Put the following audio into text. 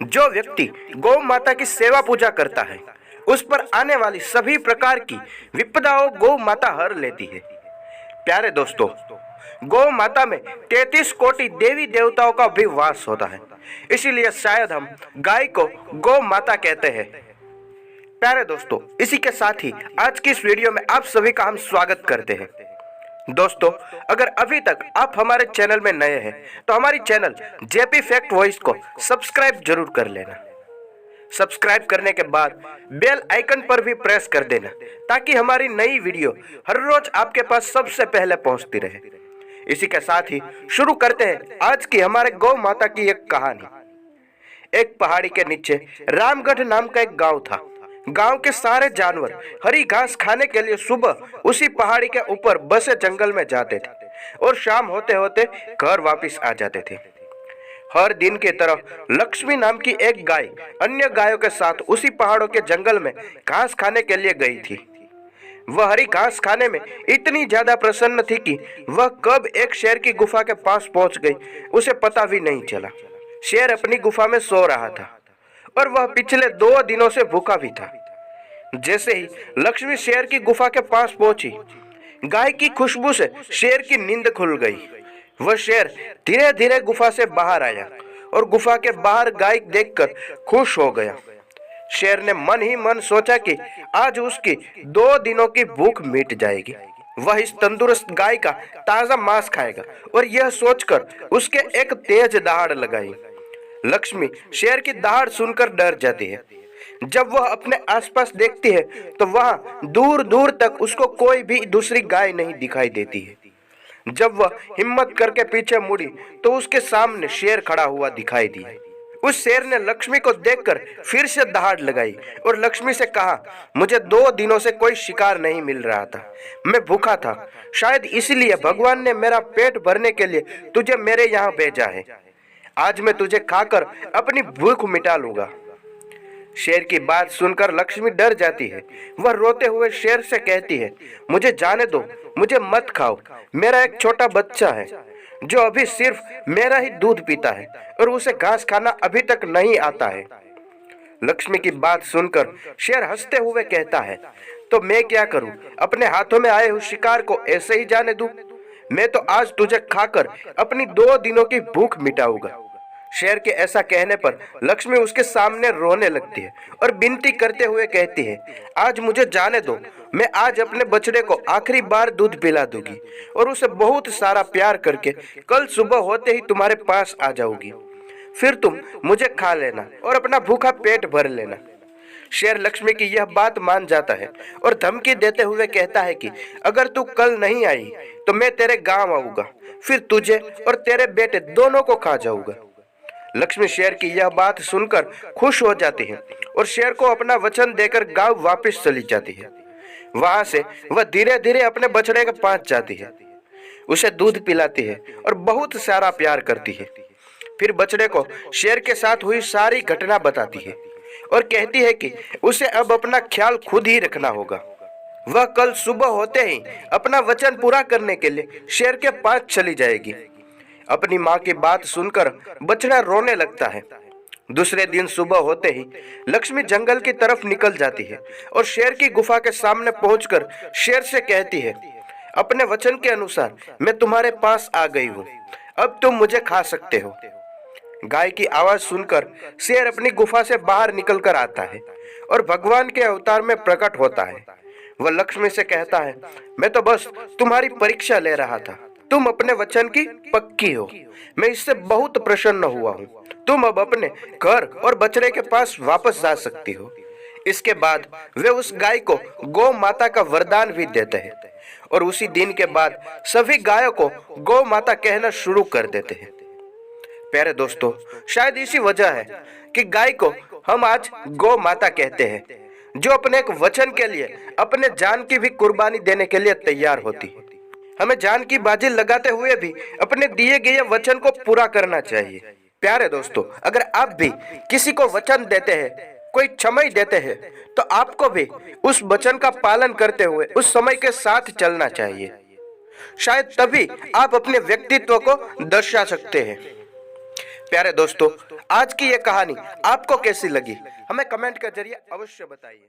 जो व्यक्ति गौ माता की सेवा पूजा करता है उस पर आने वाली सभी प्रकार की विपदाओं गौ माता हर लेती है। प्यारे दोस्तों, गौ माता में 33 कोटि देवी देवताओं का भी वास होता है, इसीलिए शायद हम गाय को गौ माता कहते हैं। प्यारे दोस्तों, इसी के साथ ही आज की इस वीडियो में आप सभी का हम स्वागत करते हैं। दोस्तों, अगर अभी तक आप हमारे चैनल में नए हैं तो हमारी चैनल जेपी फैक्ट वॉइस को सब्सक्राइब जरूर कर लेना। सब्सक्राइब करने के बाद बेल आइकन पर भी प्रेस कर देना ताकि हमारी नई वीडियो हर रोज आपके पास सबसे पहले पहुंचती रहे। इसी के साथ ही शुरू करते हैं आज की हमारे गौ माता की एक कहानी। एक पहाड़ी के नीचे रामगढ़ नाम का एक गांव था। गांव के सारे जानवर हरी घास खाने के लिए सुबह उसी पहाड़ी के ऊपर बसे जंगल में जाते थे और शाम होते होते घर वापस आ जाते थे। हर दिन की तरह लक्ष्मी नाम की एक गाय अन्य गायों के साथ उसी पहाड़ों के जंगल में घास खाने के लिए गई थी। वह हरी घास खाने में इतनी ज्यादा प्रसन्न थी कि वह कब एक शेर की गुफा के पास पहुंच गई उसे पता भी नहीं चला। शेर अपनी गुफा में सो रहा था और वह पिछले 2 दिनों से भूखा भी था। जैसे ही लक्ष्मी शेर की गुफा के पास पहुंची, गाय की खुशबू से शेर की नींद खुल गई। वह शेर धीरे धीरे गुफा से बाहर आया और गुफा के बाहर गाय देखकर खुश हो गया। शेर ने मन ही मन सोचा कि आज उसकी 2 दिनों की भूख मिट जाएगी। वह इस तंदुरुस्त गाय का ताजा मांस खाएगा और यह सोचकर उसके एक तेज दहाड़ लगाई। लक्ष्मी शेर की दहाड़ सुनकर डर जाती है। जब वह अपने आसपास देखती है तो वहां दूर दूर तक उसको कोई भी दूसरी गाय नहीं दिखाई देती है। जब वह हिम्मत करके पीछे मुड़ी तो उसके सामने शेर खड़ा हुआ दिखाई दिया। उस शेर ने लक्ष्मी को देखकर फिर से दहाड़ लगाई और लक्ष्मी से कहा, मुझे 2 दिनों से कोई शिकार नहीं मिल रहा था। मैं भूखा था, शायद इसलिए भगवान ने मेरा पेट भरने के लिए तुझे मेरे यहाँ भेजा है। आज मैं तुझे खाकर अपनी भूख मिटा लूंगा। शेर की बात सुनकर लक्ष्मी डर जाती है। वह रोते हुए शेर से कहती है, मुझे जाने दो, मुझे मत खाओ। मेरा एक छोटा बच्चा है जो अभी सिर्फ मेरा ही दूध पीता है और उसे घास खाना अभी तक नहीं आता है। लक्ष्मी की बात सुनकर शेर हंसते हुए कहता है, तो मैं क्या करूं? अपने हाथों में आए हुए शिकार को ऐसे ही जाने दूं? मैं तो आज तुझे खाकर अपनी 2 दिनों की भूख मिटाऊंगा। शेर के ऐसा कहने पर लक्ष्मी उसके सामने रोने लगती है और विनती करते हुए कहती है, आज मुझे जाने दो। मैं आज अपने बछड़े को आखिरी बार दूध पिला दूंगी और उसे बहुत सारा प्यार करके कल सुबह होते ही तुम्हारे पास आ जाऊंगी। फिर तुम मुझे खा लेना और अपना भूखा पेट भर लेना। शेर लक्ष्मी की यह बात मान जाता है और धमकी देते हुए कहता है कि अगर तू कल नहीं आई तो मैं तेरे गांव आऊंगा, फिर तुझे और तेरे बेटे दोनों को खा जाऊंगा। लक्ष्मी शेर की यह बात सुनकर खुश हो जाती है और शेर को अपना वचन देकर गांव वापस चली जाती है। वहां से वह धीरे धीरे अपने बछड़े के पास जाती है, उसे दूध पिलाती है और बहुत सारा प्यार करती है। फिर बछड़े को शेर के साथ हुई सारी घटना बताती है और कहती है कि उसे अब अपना ख्याल खुद ही रखना होगा। वह कल सुबह होते ही अपना वचन पूरा करने के लिए शेर के पास चली जाएगी। अपनी माँ की बात सुनकर बछड़ा रोने लगता है। दूसरे दिन सुबह होते ही लक्ष्मी जंगल की तरफ निकल जाती है और शेर की गुफा के सामने पहुंचकर शेर से कहती है, अपने वचन के अनुसार मैं तुम्हारे पास आ गई हूँ, अब तुम मुझे खा सकते हो। गाय की आवाज सुनकर शेर अपनी गुफा से बाहर निकल कर आता है और भगवान के अवतार में प्रकट होता है। वह लक्ष्मी से कहता है, मैं तो बस तुम्हारी परीक्षा ले रहा था। तुम अपने वचन की पक्की हो, मैं इससे बहुत प्रसन्न हुआ हूँ। तुम अब अपने घर और बछड़े के पास वापस जा सकती हो। इसके बाद वे उस गाय को गौ माता का वरदान भी देते हैं और उसी दिन के बाद सभी गायों को गौ माता कहना शुरू कर देते हैं। प्यारे दोस्तों, शायद इसी वजह है कि गाय को हम आज गौ माता कहते हैं, जो अपने एक वचन के लिए अपने जान की भी कुर्बानी देने के लिए तैयार होती है। हमें जान की बाजी लगाते हुए भी अपने दिए गए वचन को पूरा करना चाहिए। प्यारे दोस्तों, अगर आप भी किसी को वचन देते हैं, कोई समय देते हैं, तो आपको भी उस वचन का पालन करते हुए उस समय के साथ चलना चाहिए। शायद तभी आप अपने व्यक्तित्व को दर्शा सकते हैं। प्यारे दोस्तों, आज की ये कहानी आपको कैसी लगी हमें कमेंट के जरिए अवश्य बताइए।